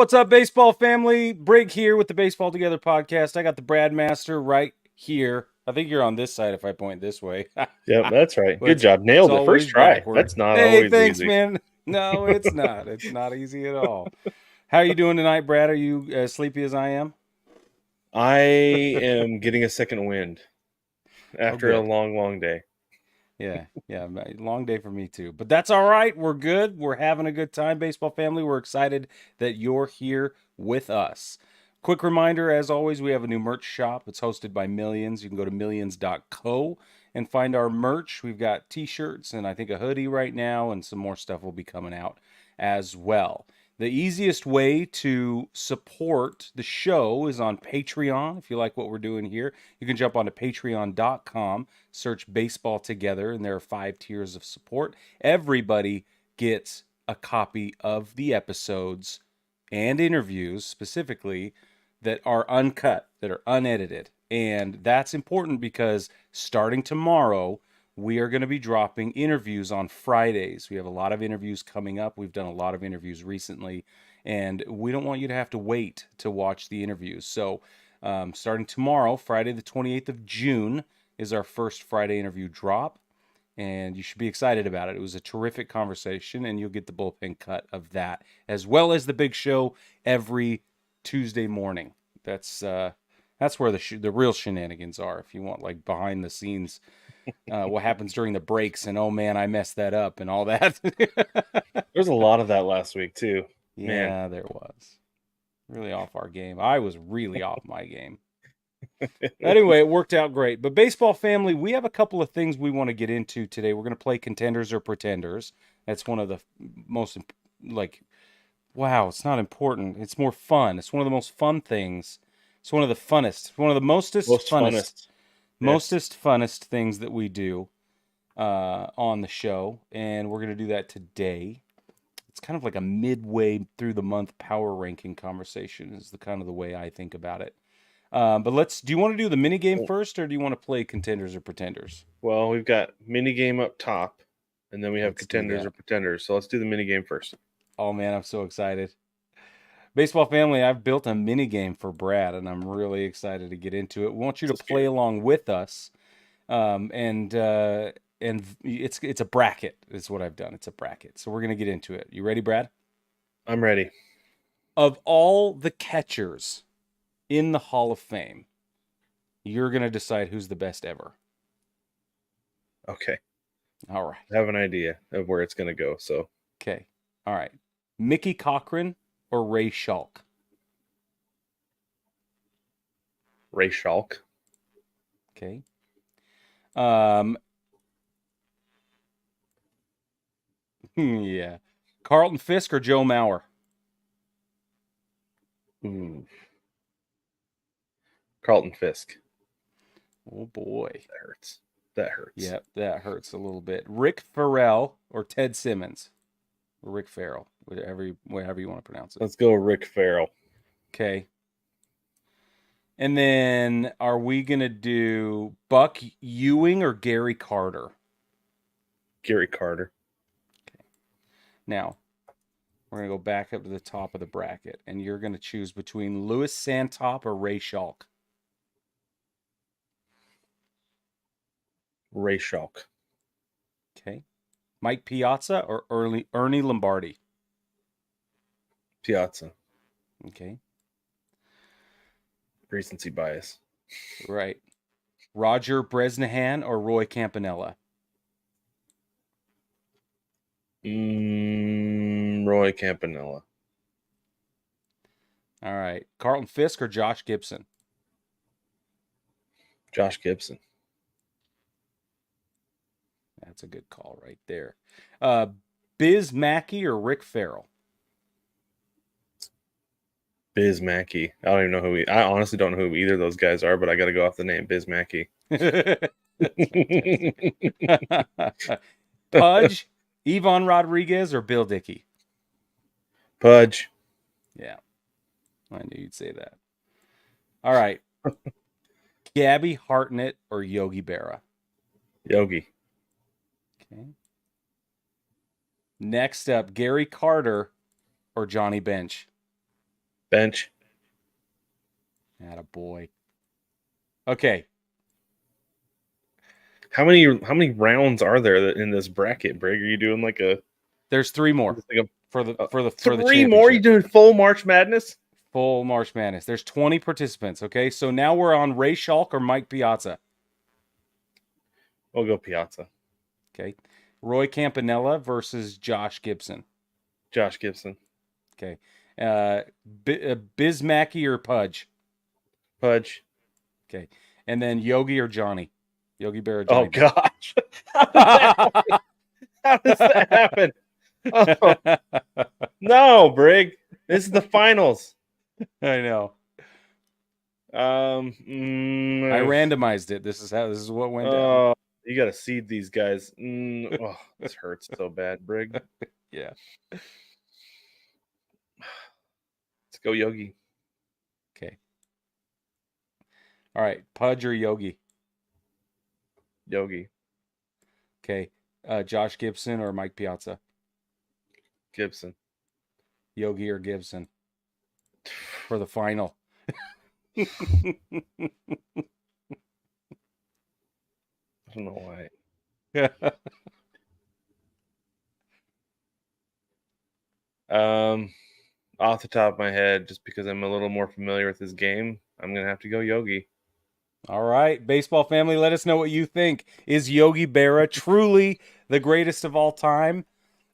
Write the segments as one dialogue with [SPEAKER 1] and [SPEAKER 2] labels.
[SPEAKER 1] What's up, baseball family? Brig here with the Baseball Together podcast. I got the Brad Master right here. I think you're on this side if I point this way.
[SPEAKER 2] Yep, that's right.
[SPEAKER 1] But
[SPEAKER 2] Good job. Nailed it. First
[SPEAKER 1] always
[SPEAKER 2] try.
[SPEAKER 1] backward.
[SPEAKER 2] That's not
[SPEAKER 1] Hey,
[SPEAKER 2] always
[SPEAKER 1] thanks,
[SPEAKER 2] easy.
[SPEAKER 1] man. No, it's not. It's not easy at all. How are you doing tonight, Brad? Are you as sleepy as I am?
[SPEAKER 2] I am getting a second wind after a
[SPEAKER 1] Good.
[SPEAKER 2] long day.
[SPEAKER 1] Yeah, long day for me too. But that's all right. We're good. We're having a good time, baseball family. We're excited that you're here with us. Quick reminder, as always, we have a new merch shop. It's hosted by Millions. You can go to millions.co and find our merch. We've got t-shirts and I think a hoodie right now, and some more stuff will be coming out as well. The easiest way to support the show is on Patreon. If you like what we're doing here, you can jump onto patreon.com, search Baseball Together, and there are 5 tiers of support. Everybody gets a copy of the episodes and interviews specifically that are uncut, that are unedited. And that's important because starting tomorrow, we are going to be dropping interviews on Fridays. We have a lot of interviews coming up. We've done a lot of interviews recently, and we don't want you to have to wait to watch the interviews. So starting tomorrow, Friday the 28th of June, is our first Friday interview drop, and you should be excited about it. It was a terrific conversation, and you'll get the bullpen cut of that, as well as the big show every Tuesday morning. That's where the real shenanigans are. If you want like behind the scenes, what happens during the breaks, and oh man, I messed that up, and all that.
[SPEAKER 2] There's a lot of that last week too. Man.
[SPEAKER 1] Yeah, there was. Really off our game. I was really off my game. Anyway, it worked out great. But baseball family, we have a couple of things we want to get into today. We're going to play Contenders or Pretenders. That's one of the most, wow, it's not important. It's more fun. It's one of the most fun things. It's one of the funnest, one of the mostest funnest things that we do on the show. And we're going to do that today. It's kind of like a midway through the month power ranking conversation is the kind of the way I think about it. But do you want to do the mini game first, or do you want to play Contenders or Pretenders?
[SPEAKER 2] Well, we've got mini game up top, and then we have Contenders or Pretenders. So let's do the mini game first.
[SPEAKER 1] Oh man, I'm so excited. Baseball family, I've built a mini game for Brad, and I'm really excited to get into it. We want you to play along with us. And it's a bracket is what I've done. It's a bracket. So we're going to get into it. You ready, Brad?
[SPEAKER 2] I'm ready.
[SPEAKER 1] Of all the catchers in the Hall of Fame, you're going to decide who's the best ever.
[SPEAKER 2] Okay.
[SPEAKER 1] All right.
[SPEAKER 2] I have an idea of where it's going to go. So.
[SPEAKER 1] Okay. All right. Mickey Cochran or Ray Schalk?
[SPEAKER 2] Ray Schalk.
[SPEAKER 1] Okay. Yeah. Carlton Fisk or Joe Mauer?
[SPEAKER 2] Carlton Fisk.
[SPEAKER 1] Oh boy.
[SPEAKER 2] That hurts.
[SPEAKER 1] Yep, that hurts a little bit. Rick Farrell or Ted Simmons? Or Rick Farrell, whatever you want to pronounce it.
[SPEAKER 2] Let's go Rick Farrell.
[SPEAKER 1] Okay. And then are we going to do Buck Ewing or Gary Carter?
[SPEAKER 2] Gary Carter.
[SPEAKER 1] Okay. Now, we're going to go back up to the top of the bracket, and you're going to choose between Louis Santop or Ray Schalk.
[SPEAKER 2] Ray Schalk.
[SPEAKER 1] Okay. Mike Piazza or Ernie Lombardi?
[SPEAKER 2] Piazza.
[SPEAKER 1] Okay.
[SPEAKER 2] Recency bias.
[SPEAKER 1] Right. Roger Bresnahan or Roy Campanella?
[SPEAKER 2] Roy Campanella.
[SPEAKER 1] All right. Carlton Fisk or Josh Gibson?
[SPEAKER 2] Josh Gibson.
[SPEAKER 1] That's a good call right there. Biz Mackey or Rick Farrell?
[SPEAKER 2] Biz Mackey. I honestly don't know who either of those guys are, but I got to go off the name Biz Mackey.
[SPEAKER 1] Pudge, Ivan Rodriguez, or Bill Dickey?
[SPEAKER 2] Pudge.
[SPEAKER 1] Yeah. I knew you'd say that. All right. Gabby Hartnett or Yogi Berra?
[SPEAKER 2] Yogi.
[SPEAKER 1] Okay. Next up, Gary Carter or Johnny Bench?
[SPEAKER 2] Bench.
[SPEAKER 1] Atta boy. Okay.
[SPEAKER 2] How many rounds are there in this bracket, Brig? Are you doing like a
[SPEAKER 1] There's three more
[SPEAKER 2] like
[SPEAKER 1] for the
[SPEAKER 2] three more? You
[SPEAKER 1] championship.
[SPEAKER 2] doing full March Madness?
[SPEAKER 1] Full March Madness. There's 20 participants. Okay, so now we're on Ray Schalk or Mike Piazza.
[SPEAKER 2] We'll go Piazza.
[SPEAKER 1] Okay, Roy Campanella versus Josh Gibson.
[SPEAKER 2] Josh Gibson.
[SPEAKER 1] Okay, Bismacky or Pudge.
[SPEAKER 2] Pudge.
[SPEAKER 1] Okay, and then Yogi or Johnny. Yogi Berra,
[SPEAKER 2] Oh
[SPEAKER 1] Johnny Bench.
[SPEAKER 2] gosh, how does that happen? How does that happen? Oh no, Brig. This is the finals.
[SPEAKER 1] I know.
[SPEAKER 2] Um,
[SPEAKER 1] I
[SPEAKER 2] mm,
[SPEAKER 1] randomized it. This is what went down.
[SPEAKER 2] oh, you got to seed these guys. Oh, this hurts so bad, Brig.
[SPEAKER 1] Yeah.
[SPEAKER 2] Let's go, Yogi.
[SPEAKER 1] Okay. All right, Pudge or Yogi.
[SPEAKER 2] Yogi.
[SPEAKER 1] Okay, Josh Gibson or Mike Piazza.
[SPEAKER 2] Gibson.
[SPEAKER 1] Yogi or Gibson for the final.
[SPEAKER 2] I don't know why. Off the top of my head, just because I'm a little more familiar with his game, I'm gonna have to go Yogi.
[SPEAKER 1] All right, baseball family, let us know what you think. Is Yogi Berra truly the greatest of all time?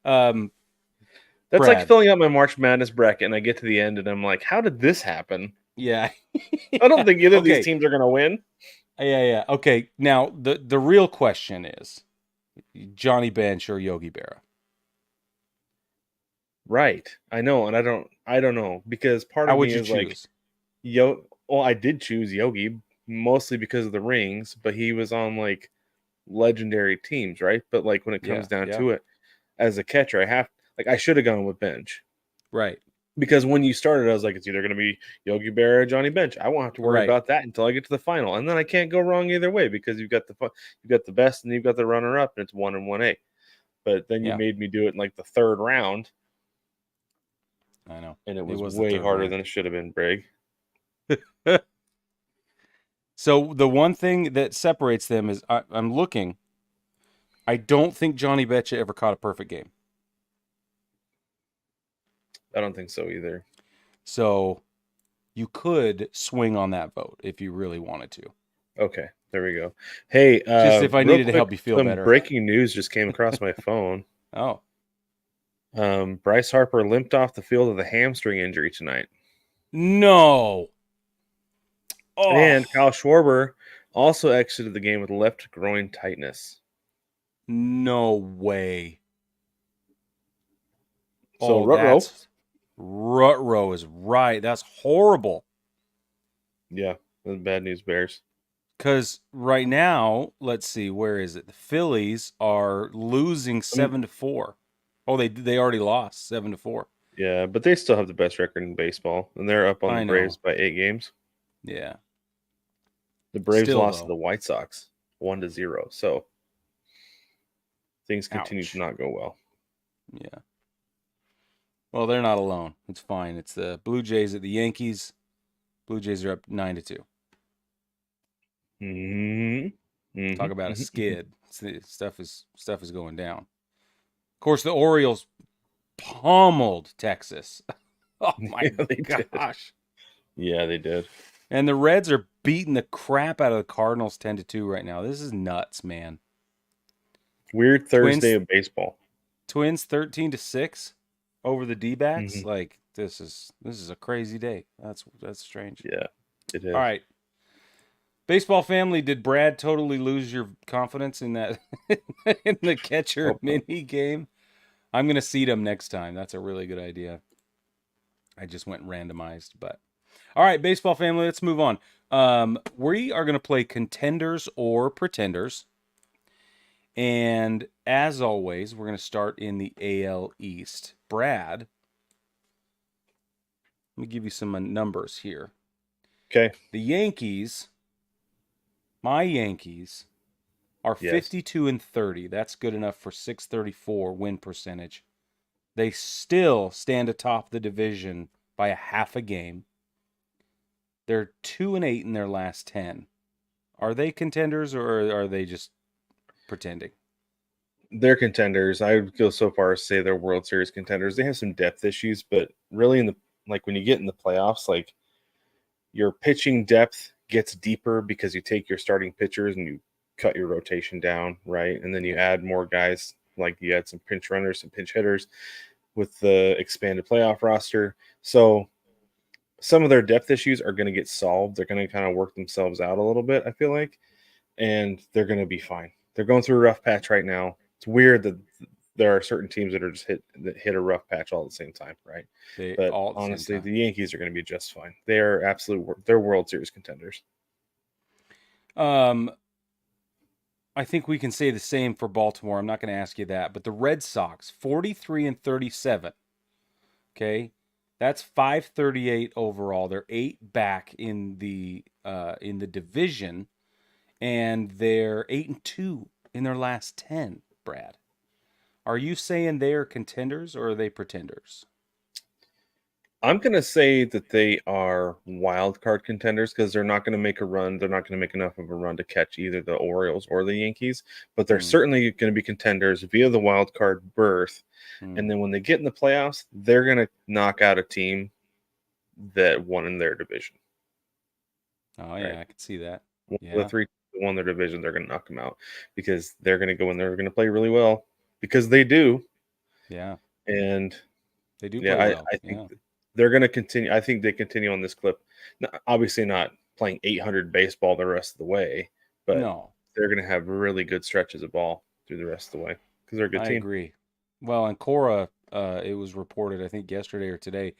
[SPEAKER 2] That's like
[SPEAKER 1] Brad.
[SPEAKER 2] filling out my March Madness bracket, and I get to the end, and I'm like, "How did this happen?"
[SPEAKER 1] Yeah.
[SPEAKER 2] I don't think either of these
[SPEAKER 1] Okay.
[SPEAKER 2] teams are gonna win.
[SPEAKER 1] Yeah. Okay. Now the real question is Johnny Bench or Yogi Berra.
[SPEAKER 2] Right. I know, and I don't know because part
[SPEAKER 1] How
[SPEAKER 2] of me
[SPEAKER 1] would you
[SPEAKER 2] is like,
[SPEAKER 1] choose?
[SPEAKER 2] well, I did choose Yogi mostly because of the rings, but he was on like legendary teams, right? But like when it comes down
[SPEAKER 1] Yeah.
[SPEAKER 2] to it, as a catcher, I should have gone with Bench.
[SPEAKER 1] Right.
[SPEAKER 2] Because when you started, I was like, it's either going to be Yogi Berra or Johnny Bench. I won't have to worry
[SPEAKER 1] Right.
[SPEAKER 2] about that until I get to the final, and then I can't go wrong either way because you've got the best and you've got the runner up, and it's 1 and 1A. But then you
[SPEAKER 1] Yeah.
[SPEAKER 2] made me do it in like the third round,
[SPEAKER 1] I know.
[SPEAKER 2] and it
[SPEAKER 1] It
[SPEAKER 2] was
[SPEAKER 1] was the
[SPEAKER 2] way
[SPEAKER 1] third
[SPEAKER 2] harder
[SPEAKER 1] round.
[SPEAKER 2] than it should have been, Brig.
[SPEAKER 1] So the one thing that separates them is I'm looking. I don't think Johnny Bench ever caught a perfect game.
[SPEAKER 2] I don't think so either.
[SPEAKER 1] So you could swing on that vote if you really wanted to.
[SPEAKER 2] Okay, there we go. Hey,
[SPEAKER 1] Just if I
[SPEAKER 2] real
[SPEAKER 1] needed to
[SPEAKER 2] quick,
[SPEAKER 1] help you feel
[SPEAKER 2] some
[SPEAKER 1] better.
[SPEAKER 2] breaking news just came across my phone.
[SPEAKER 1] Oh.
[SPEAKER 2] Bryce Harper limped off the field with a hamstring injury tonight.
[SPEAKER 1] No. Oh.
[SPEAKER 2] And Kyle Schwarber also exited the game with left groin tightness.
[SPEAKER 1] No way.
[SPEAKER 2] So
[SPEAKER 1] Rutrow is right. That's horrible.
[SPEAKER 2] Yeah, that's bad news, Bears.
[SPEAKER 1] Because right now, let's see, where is it? The Phillies are losing 7-4. Oh, they already lost 7-4.
[SPEAKER 2] Yeah, but they still have the best record in baseball, and they're up on the
[SPEAKER 1] I
[SPEAKER 2] Braves
[SPEAKER 1] know.
[SPEAKER 2] by 8 games.
[SPEAKER 1] Yeah.
[SPEAKER 2] The Braves
[SPEAKER 1] Still,
[SPEAKER 2] lost to
[SPEAKER 1] though.
[SPEAKER 2] the White Sox 1-0, so things continue
[SPEAKER 1] Ouch.
[SPEAKER 2] to not go well.
[SPEAKER 1] Yeah. Well, they're not alone. It's fine. It's the Blue Jays at the Yankees. Blue Jays are up 9-2. Talk about a skid. Stuff is going down. Of course, the Orioles pummeled Texas. Oh my gosh.
[SPEAKER 2] Yeah, they did.
[SPEAKER 1] And the Reds are beating the crap out of the Cardinals 10-2 right now. This is nuts, man.
[SPEAKER 2] Weird Thursday of baseball.
[SPEAKER 1] Twins 13-6 over the D-backs.
[SPEAKER 2] Mm-hmm.
[SPEAKER 1] Like this is a crazy day. That's strange.
[SPEAKER 2] Yeah, it is.
[SPEAKER 1] All right. Baseball family, did Brad totally lose your confidence in that in the catcher mini game? I'm going to seed him next time. That's a really good idea. I just went randomized, but all right, baseball family, let's move on. We are going to play Contenders or Pretenders. And as always, we're going to start in the AL East. Brad, let me give you some numbers here.
[SPEAKER 2] Okay.
[SPEAKER 1] The Yankees, my Yankees, are 52-30. That's good enough for 634 win percentage. They still stand atop the division by a half a game. They're 2-8 in their last 10. Are they contenders or are they just pretending?
[SPEAKER 2] They're contenders. I would go so far as to say they're World Series contenders. They have some depth issues, but really, in the like when you get in the playoffs, like your pitching depth gets deeper because you take your starting pitchers and you cut your rotation down, right? And then you add more guys, like you add some pinch runners, some pinch hitters with the expanded playoff roster. So some of their depth issues are going to get solved. They're going to kind of work themselves out a little bit, I feel like, and they're going to be fine. They're going through a rough patch right now. It's weird that there are certain teams that are just hit a rough patch all at the same time, right?
[SPEAKER 1] They
[SPEAKER 2] But
[SPEAKER 1] all at the same
[SPEAKER 2] honestly,
[SPEAKER 1] time.
[SPEAKER 2] the Yankees are going to be just fine. They are they're World Series contenders.
[SPEAKER 1] Um, I think we can say the same for Baltimore. I'm not going to ask you that, but the Red Sox, 43-37. Okay, that's 538 overall. They're 8 back in the division, and they're 8-2 in their last 10. Brad, are you saying they are contenders or are they pretenders?
[SPEAKER 2] I'm going to say that they are wild card contenders because they're not going to make a run. They're not going to make enough of a run to catch either the Orioles or the Yankees, but they're
[SPEAKER 1] Hmm.
[SPEAKER 2] certainly going to be contenders via the wild card berth.
[SPEAKER 1] Hmm.
[SPEAKER 2] And then when they get in the playoffs, they're going to knock out a team that won in their division,
[SPEAKER 1] Oh
[SPEAKER 2] right?
[SPEAKER 1] yeah, I can see that.
[SPEAKER 2] One of the
[SPEAKER 1] Yeah,
[SPEAKER 2] three that won their division, they're going to knock them out because they're going to go in there, they're going to play really well because they do.
[SPEAKER 1] yeah,
[SPEAKER 2] And
[SPEAKER 1] they do
[SPEAKER 2] yeah,
[SPEAKER 1] play well.
[SPEAKER 2] I think
[SPEAKER 1] Yeah.
[SPEAKER 2] they're going to continue. I think they continue on this clip. Obviously, not playing 800 baseball the rest of the way, but
[SPEAKER 1] No,
[SPEAKER 2] they're going to have really good stretches of ball through the rest of the way because they're a good
[SPEAKER 1] I
[SPEAKER 2] team.
[SPEAKER 1] agree. Well, and Cora, it was reported, I think yesterday or today,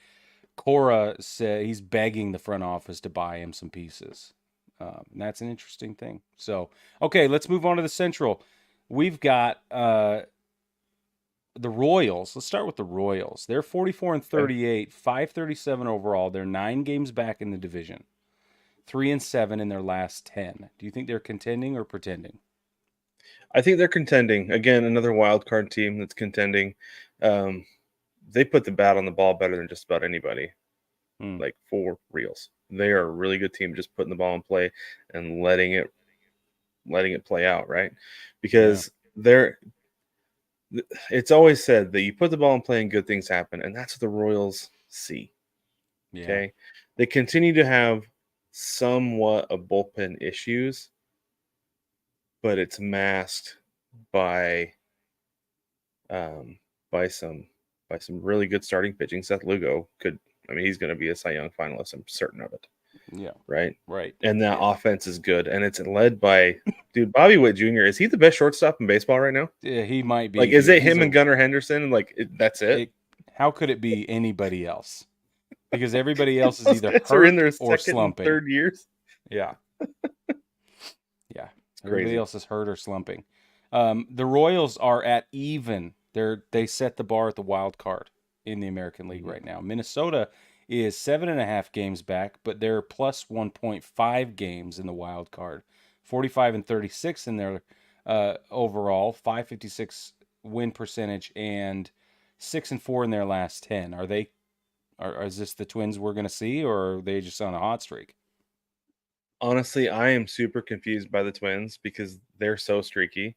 [SPEAKER 1] Cora said he's begging the front office to buy him some pieces. And that's an interesting thing. So, okay, let's move on to the Central. We've got the Royals. Let's start with the Royals. They're 44 and
[SPEAKER 2] Okay.
[SPEAKER 1] 38, 537 overall. They're 9 games back in the division, 3-7 in their last 10. Do you think they're contending or pretending?
[SPEAKER 2] I think they're contending again. Another wild card team that's contending. Um, they put the bat on the ball better than just about anybody.
[SPEAKER 1] Hmm.
[SPEAKER 2] Like for reals, they are a really good team. Just putting the ball in play and letting it play out, right?
[SPEAKER 1] Yeah.
[SPEAKER 2] Because they're it's always said that you put the ball in play and good things happen, and that's what the Royals see.
[SPEAKER 1] Yeah.
[SPEAKER 2] Okay, they continue to have somewhat of bullpen issues, but it's masked by um, by some by some really good starting pitching. Seth Lugo could, I mean, he's going to be a Cy Young finalist. I'm certain of it,
[SPEAKER 1] Yeah.
[SPEAKER 2] right?
[SPEAKER 1] Right.
[SPEAKER 2] And that
[SPEAKER 1] Yeah.
[SPEAKER 2] offense is good, and it's led by dude Bobby Witt Jr. Is he the best shortstop in baseball right now?
[SPEAKER 1] Yeah, he might
[SPEAKER 2] Like,
[SPEAKER 1] be,
[SPEAKER 2] is
[SPEAKER 1] dude.
[SPEAKER 2] it
[SPEAKER 1] He's
[SPEAKER 2] him
[SPEAKER 1] a
[SPEAKER 2] and Gunnar Henderson? Like, that's it.
[SPEAKER 1] it, how could it be anybody else? Because everybody else is
[SPEAKER 2] Those
[SPEAKER 1] either
[SPEAKER 2] guys are in
[SPEAKER 1] hurt
[SPEAKER 2] their
[SPEAKER 1] or
[SPEAKER 2] second and
[SPEAKER 1] slumping.
[SPEAKER 2] third years.
[SPEAKER 1] Yeah. Yeah.
[SPEAKER 2] It's
[SPEAKER 1] Everybody
[SPEAKER 2] crazy.
[SPEAKER 1] else is hurt or slumping. The Royals are at even. They set the bar at the wild card in the American League
[SPEAKER 2] Mhm.
[SPEAKER 1] right now. Minnesota is 7.5 games back, but they're plus 1.5 games in the wild card. 45 and 36 in their overall, 556 win percentage, and 6-4 in their last 10. Are they? Is this the Twins we're going to see, or are they just on a hot streak?
[SPEAKER 2] Honestly, I am super confused by the Twins because they're so streaky.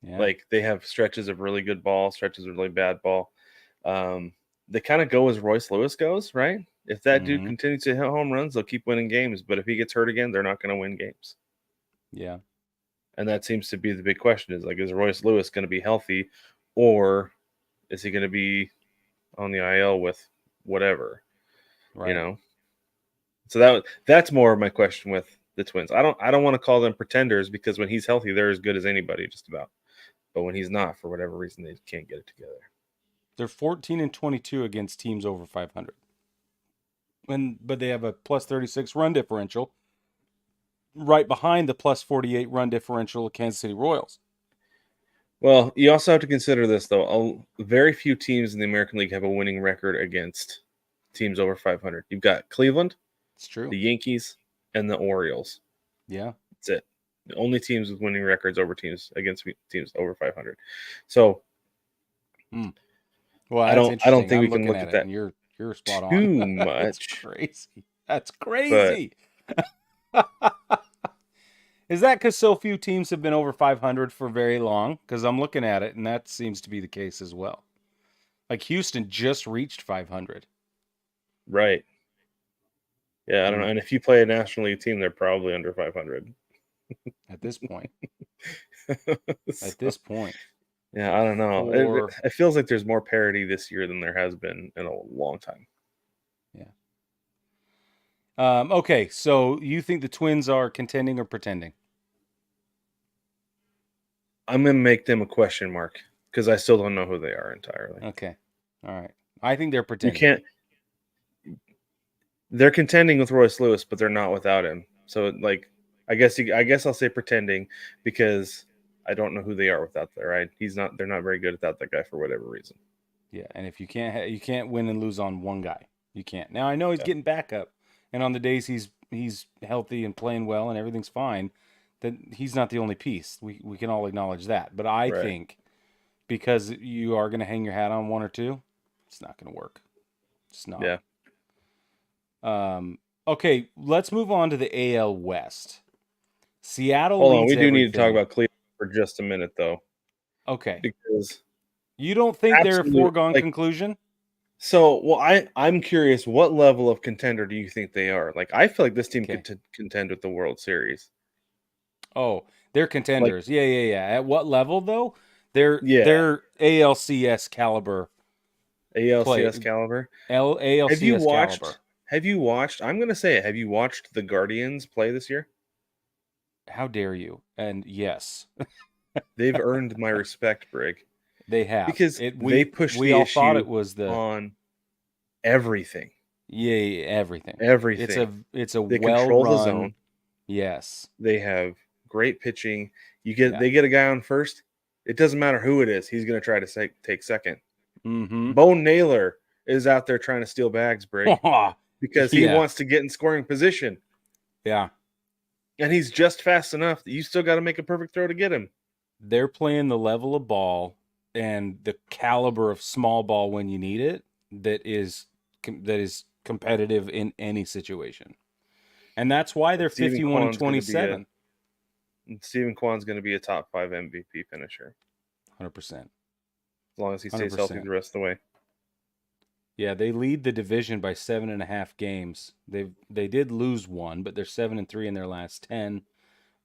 [SPEAKER 1] Yeah.
[SPEAKER 2] Like, they have stretches of really good ball, stretches of really bad ball. They kind of go as Royce Lewis goes, right? If that dude
[SPEAKER 1] Mm-hmm.
[SPEAKER 2] continues to hit home runs, they'll keep winning games. But if he gets hurt again, they're not going to win games.
[SPEAKER 1] Yeah.
[SPEAKER 2] And that seems to be the big question: is like, is Royce Lewis going to be healthy, or is he going to be on the IL with whatever, you
[SPEAKER 1] Right.
[SPEAKER 2] know? So that's more of my question with the Twins. I don't want to call them pretenders because when he's healthy, they're as good as anybody, just about. But when he's not, for whatever reason, they can't get it together.
[SPEAKER 1] They're 14 and 22 against teams over 500. But they have a plus 36 run differential right behind the plus 48 run differential of Kansas City Royals.
[SPEAKER 2] Well, you also have to consider this though. Very few teams in the American League have a winning record against teams over 500. You've got Cleveland,
[SPEAKER 1] It's true.
[SPEAKER 2] the Yankees, and the Orioles.
[SPEAKER 1] Yeah.
[SPEAKER 2] That's it. The only teams with winning records over teams against teams over 500. So
[SPEAKER 1] Hmm. Well,
[SPEAKER 2] I
[SPEAKER 1] that's
[SPEAKER 2] don't
[SPEAKER 1] interesting.
[SPEAKER 2] think
[SPEAKER 1] I'm
[SPEAKER 2] we can
[SPEAKER 1] looking
[SPEAKER 2] look
[SPEAKER 1] at
[SPEAKER 2] at
[SPEAKER 1] it
[SPEAKER 2] that.
[SPEAKER 1] and you're You're spot on.
[SPEAKER 2] too
[SPEAKER 1] It's
[SPEAKER 2] much.
[SPEAKER 1] crazy. That's
[SPEAKER 2] But
[SPEAKER 1] crazy. Is that because so few teams have been over 500 for very long? Because I'm looking at it, and that seems to be the case as well. Like Houston just reached 500.
[SPEAKER 2] right. Yeah, I don't know.
[SPEAKER 1] Hmm.
[SPEAKER 2] And if you play a National League team, they're probably under 500.
[SPEAKER 1] At this point. At
[SPEAKER 2] So,
[SPEAKER 1] this point.
[SPEAKER 2] yeah, I don't know.
[SPEAKER 1] For
[SPEAKER 2] It feels like there's more parity this year than there has been in a long time.
[SPEAKER 1] yeah. Okay, so you think the Twins are contending or pretending?
[SPEAKER 2] I'm gonna make them a question mark because I still don't know who they are entirely.
[SPEAKER 1] Okay. All right. I think they're
[SPEAKER 2] You
[SPEAKER 1] pretending.
[SPEAKER 2] can't. They're contending with Royce Lewis, but they're not without him. So, like, I guess I'll say pretending because I don't know who they are without that. Right? He's not. They're not very good without that guy for whatever reason.
[SPEAKER 1] Yeah, and if you can't you can't win and lose on one guy. You can't. Now I know he's
[SPEAKER 2] Yeah.
[SPEAKER 1] getting backup, and on the days he's healthy and playing well and everything's fine, that he's not the only piece. We can all acknowledge that. But I
[SPEAKER 2] Right.
[SPEAKER 1] think because you are going to hang your hat on one or two, it's not going to work. It's not.
[SPEAKER 2] Yeah.
[SPEAKER 1] Okay, let's move on to the AL West. Seattle
[SPEAKER 2] Hold on.
[SPEAKER 1] leads
[SPEAKER 2] We do need to talk
[SPEAKER 1] everything.
[SPEAKER 2] about Cleveland for just a minute, though,
[SPEAKER 1] Okay.
[SPEAKER 2] because
[SPEAKER 1] You don't think they're a
[SPEAKER 2] absolute
[SPEAKER 1] foregone
[SPEAKER 2] like.
[SPEAKER 1] conclusion?
[SPEAKER 2] So, well, I'm curious. What level of contender do you think they are? Like, I feel like this team
[SPEAKER 1] Okay.
[SPEAKER 2] could contend with the World Series.
[SPEAKER 1] Oh, they're
[SPEAKER 2] Like,
[SPEAKER 1] contenders. Yeah. At what level though? They're
[SPEAKER 2] yeah,
[SPEAKER 1] they're ALCS caliber
[SPEAKER 2] ALCS
[SPEAKER 1] play.
[SPEAKER 2] caliber. Have you
[SPEAKER 1] ALCS
[SPEAKER 2] watched?
[SPEAKER 1] caliber.
[SPEAKER 2] Have you watched? I'm gonna say it. Have you watched the Guardians play this year?
[SPEAKER 1] How dare you? And yes,
[SPEAKER 2] They've earned my respect, Brig,
[SPEAKER 1] they have.
[SPEAKER 2] because
[SPEAKER 1] It
[SPEAKER 2] they push
[SPEAKER 1] we
[SPEAKER 2] the
[SPEAKER 1] all thought
[SPEAKER 2] issue
[SPEAKER 1] it was the
[SPEAKER 2] on everything.
[SPEAKER 1] yeah, everything.
[SPEAKER 2] Everything.
[SPEAKER 1] It's a
[SPEAKER 2] They
[SPEAKER 1] well
[SPEAKER 2] control the
[SPEAKER 1] run.
[SPEAKER 2] zone.
[SPEAKER 1] Yes.
[SPEAKER 2] They have great pitching.
[SPEAKER 1] Yeah.
[SPEAKER 2] They get a guy on first. It doesn't matter who it is. He's gonna try to take second.
[SPEAKER 1] Mm-hmm.
[SPEAKER 2] Bo Naylor is out there trying to steal bags, Brig, because he
[SPEAKER 1] Yeah.
[SPEAKER 2] wants to get in scoring position.
[SPEAKER 1] Yeah.
[SPEAKER 2] And he's just fast enough that you still got to make a perfect throw to get him.
[SPEAKER 1] They're playing the level of ball and the caliber of small ball when you need it that is competitive in any situation. And that's why they're
[SPEAKER 2] Stephen
[SPEAKER 1] 51 and
[SPEAKER 2] Kwan's going to
[SPEAKER 1] 27.
[SPEAKER 2] Stephen Kwan's going to be a top 5 MVP finisher
[SPEAKER 1] 100%.
[SPEAKER 2] as long as he stays
[SPEAKER 1] 100%.
[SPEAKER 2] healthy the rest of the way.
[SPEAKER 1] Yeah, they lead the division by 7.5 games. They did lose one, but they're 7-3 in their last 10.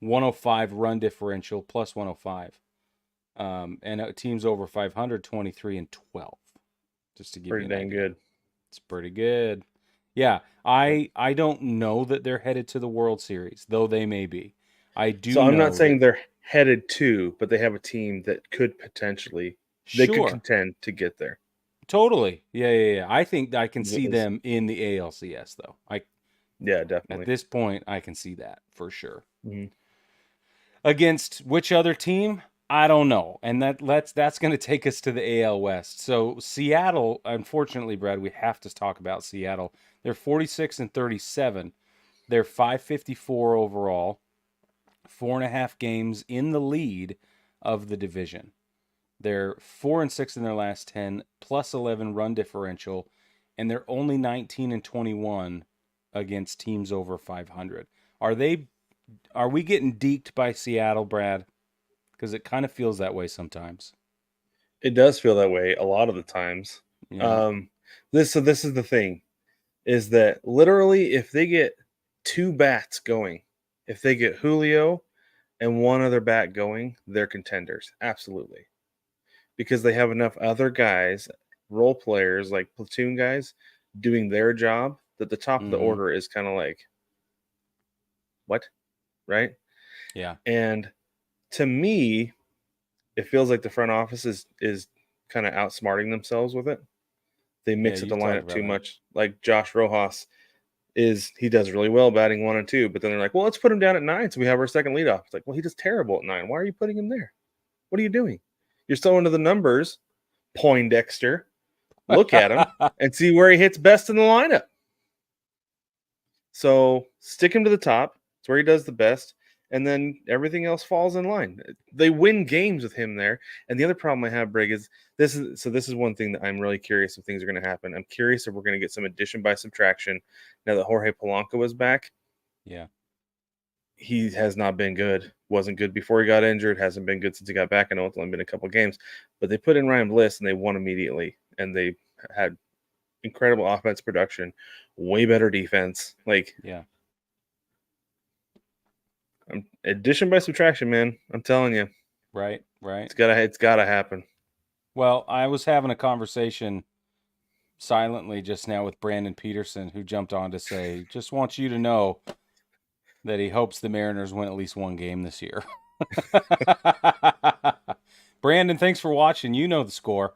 [SPEAKER 1] 105 run differential plus 105. And teams over 500, 23 and 12. Just to give
[SPEAKER 2] Pretty
[SPEAKER 1] you an
[SPEAKER 2] dang
[SPEAKER 1] idea.
[SPEAKER 2] good.
[SPEAKER 1] It's pretty good. Yeah, I don't know that they're headed to the World Series, though they may be. I do
[SPEAKER 2] So I'm not
[SPEAKER 1] know
[SPEAKER 2] saying
[SPEAKER 1] that
[SPEAKER 2] they're headed to, but they have a team that could potentially they could
[SPEAKER 1] sure,
[SPEAKER 2] contend to get there.
[SPEAKER 1] totally. Yeah. I think I can see
[SPEAKER 2] Is-
[SPEAKER 1] them in the ALCS though.
[SPEAKER 2] Yeah,
[SPEAKER 1] At
[SPEAKER 2] definitely.
[SPEAKER 1] this point I can see that for sure.
[SPEAKER 2] Mhm.
[SPEAKER 1] Against which other team? I don't know. And that's going to take us to the AL West. So Seattle, unfortunately, Brad, we have to talk about Seattle. They're 46 and 37. They're 554 overall. 4.5 games in the lead of the division. They're 4 and 6 in their last 10, plus 11 run differential, and they're only 19 and 21 against teams over 500. Are we getting deked by Seattle, Brad? Because it kind of feels that way sometimes.
[SPEAKER 2] It does feel that way a lot of the times.
[SPEAKER 1] Yeah.
[SPEAKER 2] This is the thing is that literally if they get two bats going, if they get Julio and one other bat going, they're contenders. Absolutely. Because they have enough other guys, role players, like platoon guys, doing their job that the top of the
[SPEAKER 1] Mm-hmm.
[SPEAKER 2] order is kind of like, what? Right?
[SPEAKER 1] Yeah.
[SPEAKER 2] And to me, it feels like the front office is kind of outsmarting themselves with it. They mix up
[SPEAKER 1] You
[SPEAKER 2] the
[SPEAKER 1] talked
[SPEAKER 2] lineup
[SPEAKER 1] about
[SPEAKER 2] too
[SPEAKER 1] that.
[SPEAKER 2] much. Like Josh Rojas he does really well batting 1 and 2, but then they're like, well, let's put him down at 9 so we have our second leadoff. It's like, well, he does terrible at 9. Why are you putting him there? What are you doing? You're still into the numbers, Poindexter. Look at him and see where he hits best in the lineup. So stick him to the top. It's where he does the best. and then everything else falls in line. They win games with him there. And the other problem I have, Brig, is this is one thing that I'm really curious if things are going to happen. I'm curious if we're going to get some addition by subtraction now that Jorge Polanco is back.
[SPEAKER 1] Yeah.
[SPEAKER 2] He has not been good. Wasn't good before he got injured. Hasn't been good since he got back. I know it's only been a couple games, but they put in Ryan Bliss and they won immediately. And they had incredible offense production, way better defense. Like,
[SPEAKER 1] Yeah.
[SPEAKER 2] addition by subtraction, man. I'm telling you,
[SPEAKER 1] Right.
[SPEAKER 2] it's gotta happen.
[SPEAKER 1] Well, I was having a conversation silently just now with Brandon Peterson, who jumped on to say, just wants you to know that he hopes the Mariners win at least one game this year. Brandon, thanks for watching. You know the score.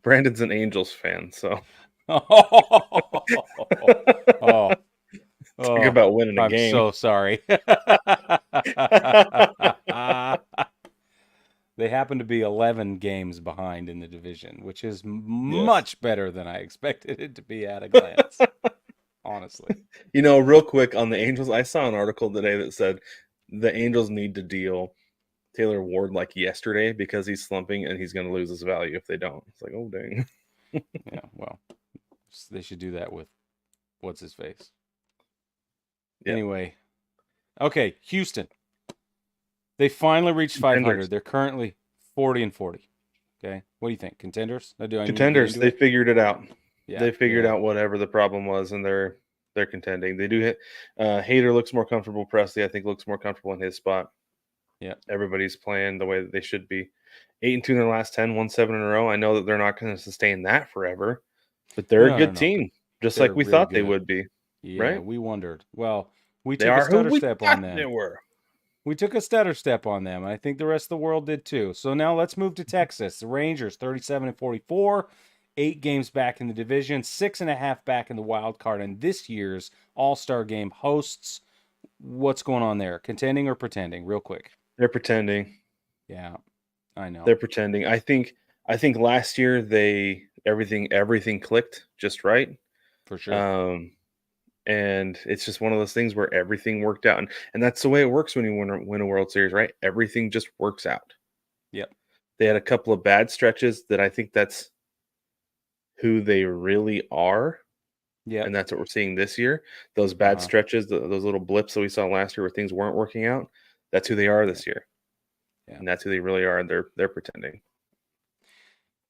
[SPEAKER 2] Brandon's an Angels fan, so
[SPEAKER 1] Oh,
[SPEAKER 2] talk about winning a
[SPEAKER 1] I'm
[SPEAKER 2] game.
[SPEAKER 1] so sorry. They happen to be 11 games behind in the division, which is much better than I expected it to be at a glance. Honestly.
[SPEAKER 2] You know, real quick on the Angels, I saw an article today that said the Angels need to deal Taylor Ward like yesterday because he's slumping and he's going to lose his value if they don't. It's like, oh, dang.
[SPEAKER 1] Yeah, well, they should do that with what's his face.
[SPEAKER 2] Yeah.
[SPEAKER 1] Anyway, okay, Houston. They finally reached 500. They're currently 40-40. Okay, what do you think? Contenders?
[SPEAKER 2] Contenders. They figured it out.
[SPEAKER 1] Yeah,
[SPEAKER 2] they figured out whatever the problem was, and they're contending. They do hit. Hader looks more comfortable. Presley, I think, looks more comfortable in his spot.
[SPEAKER 1] Yeah,
[SPEAKER 2] everybody's playing the way that they should be. 8-2 in their last 10, won 7 in a row. I know that they're not going to sustain that forever, but they're a good team, just like we thought they would be.
[SPEAKER 1] Yeah,
[SPEAKER 2] right?
[SPEAKER 1] We wondered. Well, we
[SPEAKER 2] they
[SPEAKER 1] took
[SPEAKER 2] are
[SPEAKER 1] a stutter
[SPEAKER 2] who we
[SPEAKER 1] step on them.
[SPEAKER 2] They were.
[SPEAKER 1] We took a stutter step on them, and I think the rest of the world did too. So now let's move to Texas. The Rangers, 37-44, 8 games back in the division, 6.5 back in the wild card, and this year's All-Star Game hosts. What's going on there? Contending or pretending? Real quick.
[SPEAKER 2] They're pretending.
[SPEAKER 1] Yeah, I know.
[SPEAKER 2] They're pretending. I think last year everything clicked just right.
[SPEAKER 1] For sure.
[SPEAKER 2] And it's just one of those things where everything worked out. And that's the way it works when you win a World Series, right? Everything just works out.
[SPEAKER 1] Yep.
[SPEAKER 2] They had a couple of bad stretches that I think that's who they really are.
[SPEAKER 1] Yeah.
[SPEAKER 2] And that's what we're seeing this year. Those bad stretches, those little blips that we saw last year where things weren't working out, that's who they are this year. Yeah. And that's who they really are. And they're pretending.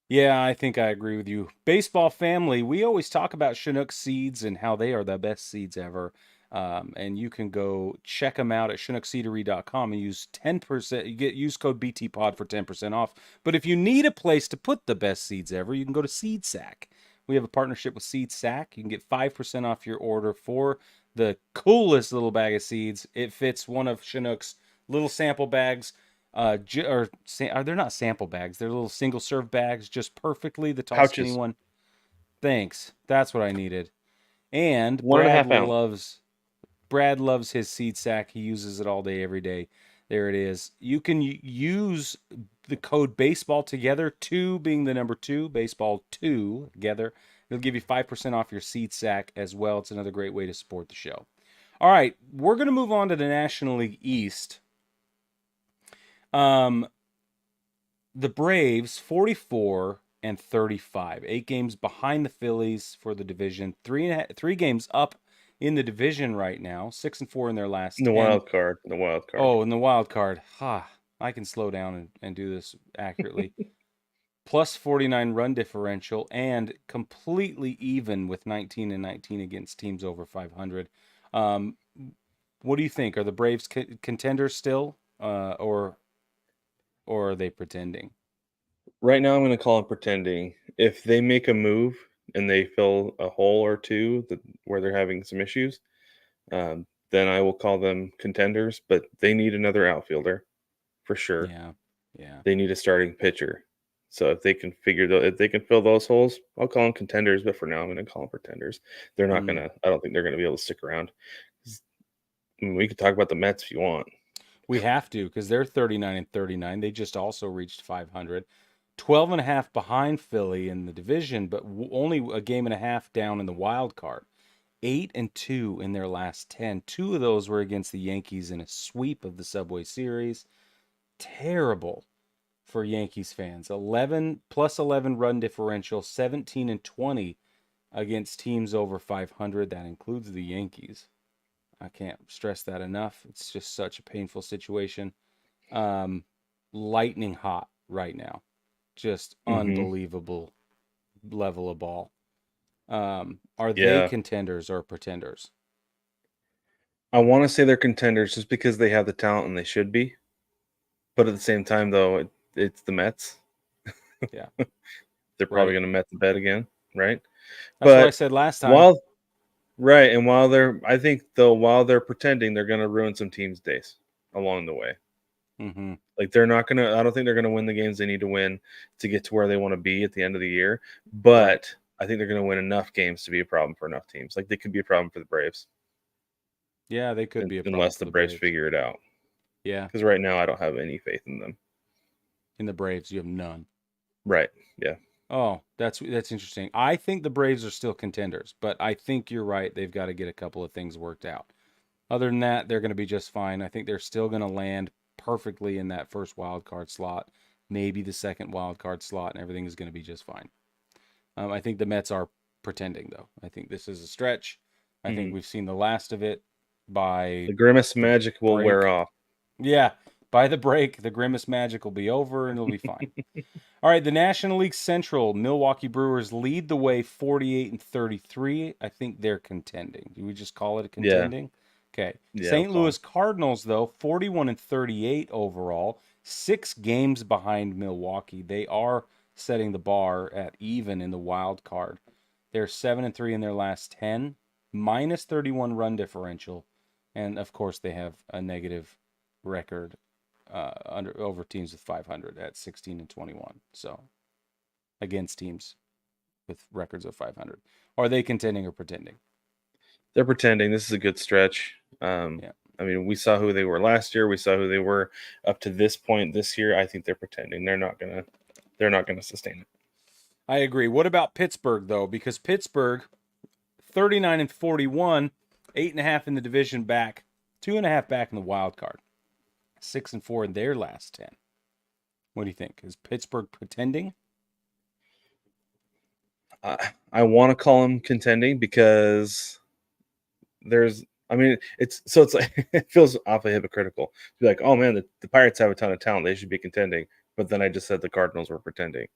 [SPEAKER 1] Yeah, I think I agree with you. Baseball family, we always talk about Chinook seeds and how they are the best seeds ever. And you can go check them out at chinookseedery.com and use 10%. Use code BTPod for 10% off. But if you need a place to put the best seeds ever, you can go to SeedSack. We have a partnership with SeedSack. You can get 5% off your order for the coolest little bag of seeds. It fits one of Chinook's little sample bags. They're not sample bags. They're little single serve bags, just perfectly the tall skinny one. Thanks. That's what I needed. And Brad loves his seed sack. He uses it all day, every day. There it is. You can use the code baseball together, 2 being the number 2, baseball 2 together. It'll give you 5% off your seed sack as well. It's another great way to support the show. All right, we're going to move on to the National League East. The Braves 44-35, 8 games behind the Phillies for the division. 3 games up in the division right now. 6-4 in their last 10.
[SPEAKER 2] The wild card.
[SPEAKER 1] Oh, in the wild card. I can slow down and do this accurately. Plus 49 run differential and completely even with 19-19 against teams over 500. What do you think? Are the Braves contenders still, or are they pretending?
[SPEAKER 2] Right now, I'm going to call them pretending. If they make a move and they fill a hole or two where they're having some issues, then I will call them contenders. But they need another outfielder for sure.
[SPEAKER 1] Yeah.
[SPEAKER 2] They need a starting pitcher. So if they can if they can fill those holes, I'll call them contenders. But for now, I'm going to call them pretenders. They're not going to. I don't think they're going to be able to stick around. We could talk about the Mets if you want.
[SPEAKER 1] We have to, because they're 39-39. They just also reached 500. 12.5 behind Philly in the division, but only a game and a half down in the wild card. 8-2 in their last 10. Two of those were against the Yankees in a sweep of the Subway Series. Terrible for Yankees fans. 11 run differential, 17-20 against teams over 500. That includes the Yankees. I can't stress that enough. It's just such a painful situation. Lightning hot right now. Just
[SPEAKER 2] Mm-hmm.
[SPEAKER 1] unbelievable level of ball. Are they
[SPEAKER 2] Yeah.
[SPEAKER 1] contenders or pretenders?
[SPEAKER 2] I want to say they're contenders just because they have the talent and they should be. But at the same time, though, it's the Mets.
[SPEAKER 1] Yeah,
[SPEAKER 2] They're probably
[SPEAKER 1] right.
[SPEAKER 2] going to Met the bet again, right?
[SPEAKER 1] That's what I
[SPEAKER 2] But
[SPEAKER 1] said last time.
[SPEAKER 2] while right, and while I think though, while they're pretending, they're going to ruin some teams' days along the way.
[SPEAKER 1] Mm-hmm.
[SPEAKER 2] Like they're not going to. I don't think they're going to win the games they need to win to get to where they want to be at the end of the year.
[SPEAKER 1] Right.
[SPEAKER 2] But I think they're going to win enough games to be a problem for enough teams. Like they could be a problem for the Braves,
[SPEAKER 1] Yeah, they could be a problem
[SPEAKER 2] unless
[SPEAKER 1] for
[SPEAKER 2] the
[SPEAKER 1] the
[SPEAKER 2] Braves
[SPEAKER 1] Braves.
[SPEAKER 2] figure it out.
[SPEAKER 1] Yeah,
[SPEAKER 2] Because right now, I don't have any faith in them.
[SPEAKER 1] in the Braves, you have none.
[SPEAKER 2] Right? Yeah.
[SPEAKER 1] Oh, that's interesting. I think the Braves are still contenders, but I think you're right. They've got to get a couple of things worked out. Other than that, they're going to be just fine. I think they're still going to land perfectly in that first wild card slot, maybe the second wild card slot, and everything is going to be just fine. I think the Mets are pretending, though. I think this is a stretch. I think
[SPEAKER 2] Mhm.
[SPEAKER 1] we've seen the last of it by
[SPEAKER 2] The grimace
[SPEAKER 1] the
[SPEAKER 2] magic will wear
[SPEAKER 1] break.
[SPEAKER 2] off.
[SPEAKER 1] Yeah, by the break, the Grimace magic will be over and it'll be fine. All right, the National League Central, Milwaukee Brewers lead the way 48-33. I think they're contending. Do we just call it a
[SPEAKER 2] Yeah.
[SPEAKER 1] contending? Okay.
[SPEAKER 2] Yeah. I'll
[SPEAKER 1] St.
[SPEAKER 2] call 'em.
[SPEAKER 1] Louis Cardinals, though, 41-38 overall, 6 games behind Milwaukee. They are setting the bar at even in the wild card. They're 7-3 in their last 10, minus 31 run differential, and of course they have a negative record over teams with 500 at 16-21. So against teams with records of 500. Are they contending or pretending?
[SPEAKER 2] They're pretending. This is a good stretch.
[SPEAKER 1] Yeah,
[SPEAKER 2] I mean, we saw who they were last year. We saw who they were up to this point this year. I think they're pretending. They're not gonna. They're not gonna sustain it.
[SPEAKER 1] I agree. What about Pittsburgh though? Because Pittsburgh 39-41, 8.5 in the division back, 2.5 back in the wild card, 6-4 in their last 10. What do you think? Is Pittsburgh pretending?
[SPEAKER 2] I want to call them contending because there's. I mean, it's like it feels awfully hypocritical to be like, oh man, the Pirates have a ton of talent. They should be contending. But then I just said the Cardinals were pretending,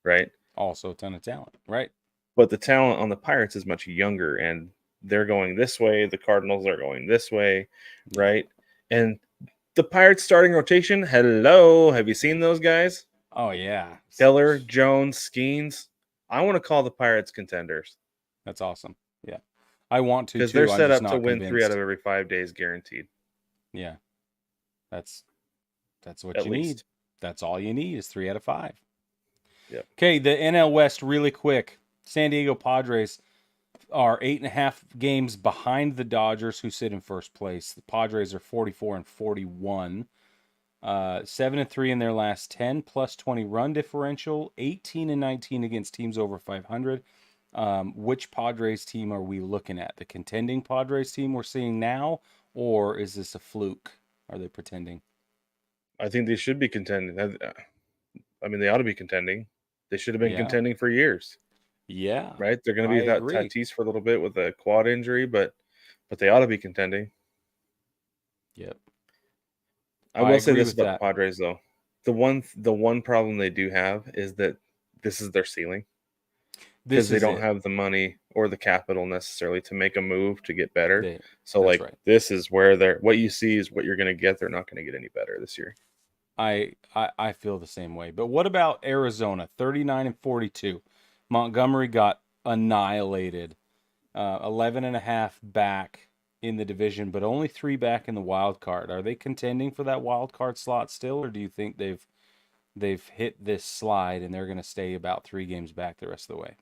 [SPEAKER 2] right?
[SPEAKER 1] Also a ton of talent, right?
[SPEAKER 2] But the talent on the Pirates is much younger, and they're going this way. The Cardinals are going this way,
[SPEAKER 1] Yeah.
[SPEAKER 2] right? And the Pirates starting rotation. Hello, have you seen those guys?
[SPEAKER 1] Oh yeah.
[SPEAKER 2] Keller, Jones, Skeens. I want to call the Pirates contenders
[SPEAKER 1] That's awesome. Yeah. I want to
[SPEAKER 2] because they're
[SPEAKER 1] too. I'm
[SPEAKER 2] set
[SPEAKER 1] just
[SPEAKER 2] up to
[SPEAKER 1] not
[SPEAKER 2] win 3 out of
[SPEAKER 1] convinced.
[SPEAKER 2] every 5 days guaranteed,
[SPEAKER 1] Yeah. That's that's what
[SPEAKER 2] at
[SPEAKER 1] you need.
[SPEAKER 2] least.
[SPEAKER 1] That's all you need is 3 out of 5.
[SPEAKER 2] Yep.
[SPEAKER 1] Okay, the NL West really quick. San Diego Padres are 8.5 games behind the Dodgers, who sit in first place. The Padres are 44-41. 7-3 in their last 10, plus 20 run differential, 18-19 against teams over 500. Which Padres team are we looking at? The contending Padres team we're seeing now, or is this a fluke? Are they pretending?
[SPEAKER 2] I think they should be contending. I mean, they ought to be contending. They should have been
[SPEAKER 1] Yeah,
[SPEAKER 2] contending for years,
[SPEAKER 1] yeah,
[SPEAKER 2] right? They're going to
[SPEAKER 1] I
[SPEAKER 2] be that
[SPEAKER 1] agree.
[SPEAKER 2] Tatis for a little bit with a quad injury, but they ought to be contending.
[SPEAKER 1] Yep,
[SPEAKER 2] I
[SPEAKER 1] I
[SPEAKER 2] will say
[SPEAKER 1] agree
[SPEAKER 2] this
[SPEAKER 1] with
[SPEAKER 2] about the
[SPEAKER 1] that.
[SPEAKER 2] Padres though. The one problem they do have is that this is their ceiling because
[SPEAKER 1] This
[SPEAKER 2] they
[SPEAKER 1] is
[SPEAKER 2] don't
[SPEAKER 1] it.
[SPEAKER 2] have the money or the capital necessarily to make a move to get better.
[SPEAKER 1] They,
[SPEAKER 2] So
[SPEAKER 1] that's
[SPEAKER 2] like
[SPEAKER 1] right.
[SPEAKER 2] this is where they're what you see is what you're going to get. They're not going to get any better this year.
[SPEAKER 1] I feel the same way. But what about Arizona? 39-42. Montgomery got annihilated. 11 and a half back in the division, but only 3 back in the wild card. Are they contending for that wild card slot still, or do you think they've hit this slide and they're going to stay about 3 games back the rest of the way?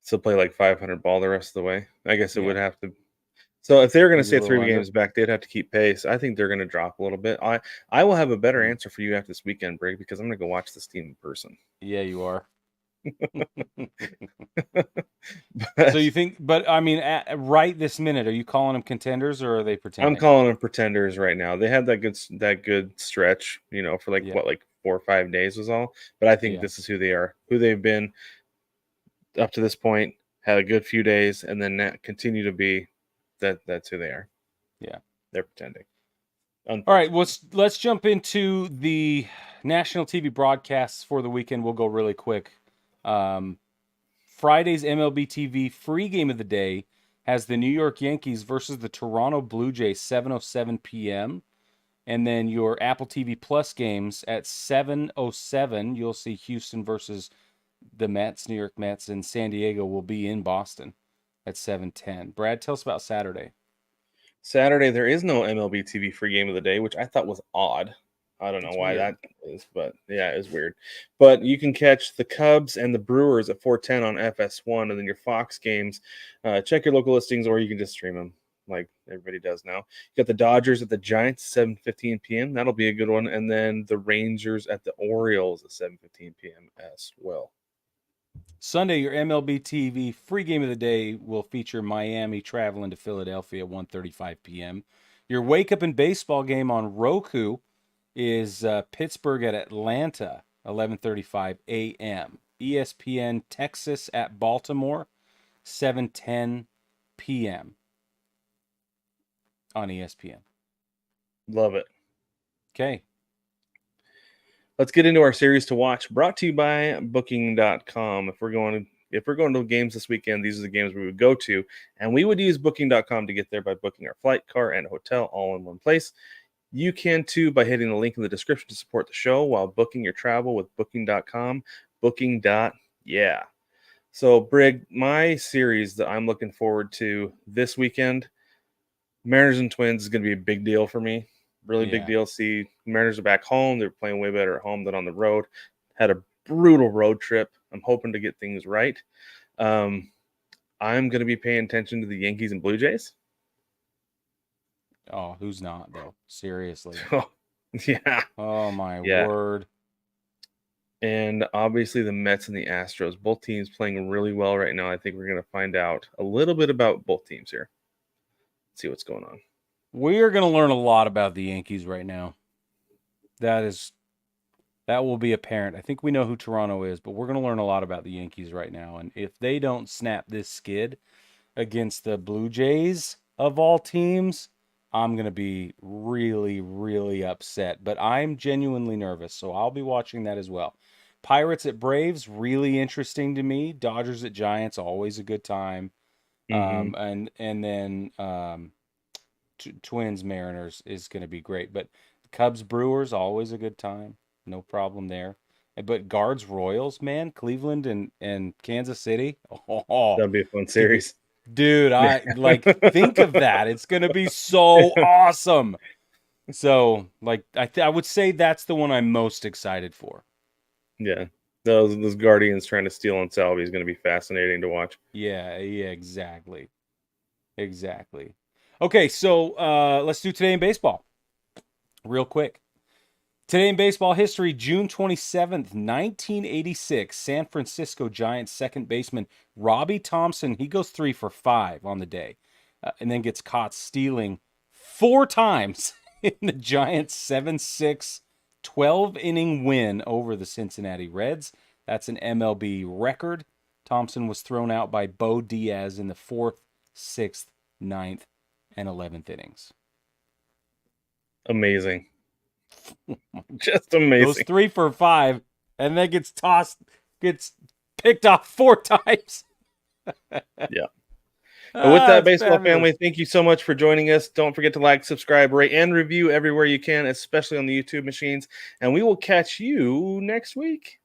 [SPEAKER 2] So play like 500 ball the rest of the way. I guess it would
[SPEAKER 1] Yeah,
[SPEAKER 2] have to. So if they were going to
[SPEAKER 1] maybe a
[SPEAKER 2] stay
[SPEAKER 1] little
[SPEAKER 2] 3 games
[SPEAKER 1] under.
[SPEAKER 2] back, they'd have to keep pace. I think they're going to drop a little bit. I will have a better
[SPEAKER 1] Hmm.
[SPEAKER 2] answer for you after this weekend break because I'm going to go watch this team in person.
[SPEAKER 1] Yeah, you are. So
[SPEAKER 2] But
[SPEAKER 1] you think, but I mean, right this minute, are you calling them contenders or are they
[SPEAKER 2] I'm
[SPEAKER 1] pretending?
[SPEAKER 2] calling them pretenders right now. They had that good stretch, for like
[SPEAKER 1] Yeah,
[SPEAKER 2] what, like 4 or 5 days was all. But I think
[SPEAKER 1] yeah,
[SPEAKER 2] this is who they are, who they've been up to this point. Had a good few days, and then continue to be that. That's who they are.
[SPEAKER 1] yeah.
[SPEAKER 2] They're pretending,
[SPEAKER 1] All right,
[SPEAKER 2] unfortunately.
[SPEAKER 1] let's jump into the national TV broadcasts for the weekend. We'll go really quick. Um, Friday's MLB TV free game of the day has the New York Yankees versus the Toronto Blue Jays, 7:07 p.m. And then your Apple TV Plus games at 7:07, you'll see Houston versus the Mets, New York Mets, and San Diego will be in Boston at 7:10. Brad, tell us about Saturday.
[SPEAKER 2] Saturday there is no MLB TV free game of the day, which I thought was odd. I don't know
[SPEAKER 1] It's
[SPEAKER 2] why
[SPEAKER 1] weird.
[SPEAKER 2] that is, but yeah, it's weird. But you can catch the Cubs and the Brewers at 4:10 on FS1, and then your Fox games. Check your local listings, or you can just stream them like everybody does now. You got the Dodgers at the Giants 7:15 p.m. That'll be a good one, and then the Rangers at the Orioles at 7:15 p.m. as well.
[SPEAKER 1] Sunday, your MLB TV free game of the day will feature Miami traveling to Philadelphia at 1:35 p.m. Your wake up and baseball game on Roku is Pittsburgh at Atlanta, 11:35 a.m. ESPN Texas at Baltimore, 7:10 p.m. on ESPN.
[SPEAKER 2] Love it.
[SPEAKER 1] Okay.
[SPEAKER 2] Let's get into our series to watch, brought to you by booking.com. If we're going to games this weekend, these are the games we would go to, and we would use booking.com to get there by booking our flight, car, and hotel all in one place. You can too by hitting the link in the description to support the show while booking your travel with booking.com. Yeah. So, Brig, my series that I'm looking forward to this weekend, Mariners and Twins, is going to be a big deal for me. Really big
[SPEAKER 1] Yeah.
[SPEAKER 2] deal. See, Mariners are back home. They're playing way better at home than on the road. Had a brutal road trip. I'm hoping to get things right. Um, I'm going to be paying attention to the Yankees and Blue Jays.
[SPEAKER 1] Oh, who's not though? Seriously.
[SPEAKER 2] Yeah,
[SPEAKER 1] Oh my
[SPEAKER 2] yeah.
[SPEAKER 1] word.
[SPEAKER 2] And obviously the Mets and the Astros, both teams playing really well right now. I think we're going to find out a little bit about both teams here. See what's going on.
[SPEAKER 1] We are going to learn a lot about the Yankees right now. That will be apparent. I think we know who Toronto is, but we're going to learn a lot about the Yankees right now. And if they don't snap this skid against the Blue Jays of all teams, I'm going to be really, really upset. But I'm genuinely nervous, so I'll be watching that as well. Pirates at Braves, really interesting to me. Dodgers at Giants, always a good time.
[SPEAKER 2] Mm-hmm.
[SPEAKER 1] And then Twins Mariners is going to be great. But Cubs Brewers, always a good time. No problem there. But Guards Royals, man, Cleveland and Kansas City. Oh,
[SPEAKER 2] That'll be a fun
[SPEAKER 1] it's gonna be,
[SPEAKER 2] series.
[SPEAKER 1] dude. I like think of that. It's gonna be so awesome. So, like, I would say that's the one I'm most excited for.
[SPEAKER 2] Yeah. Those Guardians trying to steal on Salvi is going to be fascinating to watch.
[SPEAKER 1] Yeah, exactly, exactly. Okay, so let's do today in baseball, real quick. Today in baseball history, June 27th, 1986, San Francisco Giants second baseman Robbie Thompson, he goes 3 for 5 on the day, and then gets caught stealing 4 times in the Giants 7-6 12-inning win over the Cincinnati Reds. That's an MLB record. Thompson was thrown out by Bo Diaz in the 4th, 6th, 9th, and 11th innings.
[SPEAKER 2] Amazing. Just
[SPEAKER 1] Goes
[SPEAKER 2] amazing.
[SPEAKER 1] 3 for 5 and then gets picked off 4 times.
[SPEAKER 2] Yeah. But with that,
[SPEAKER 1] It's
[SPEAKER 2] baseball
[SPEAKER 1] fabulous.
[SPEAKER 2] family, thank you so much for joining us. Don't forget to like, subscribe, rate, and review everywhere you can, especially on the YouTube machines. And we will catch you next week.